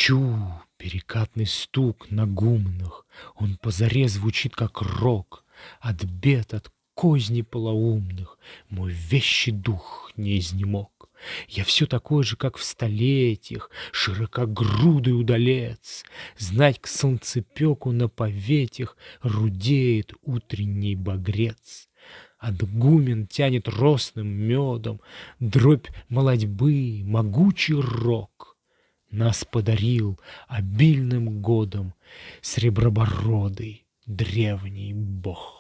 Чу, перекатный стук на гумнах, он по заре звучит, как рок. От бед, от козней полоумных мой вещий дух не изнемог. Я все такой же, как в столетиях, широкогрудый удалец. Знать, к солнцепеку на поветях рудеет утренний багрец. Отгумен тянет росным медом, дробь молодьбы, могучий рок. Нас подарил обильным годом сребробородый древний бог.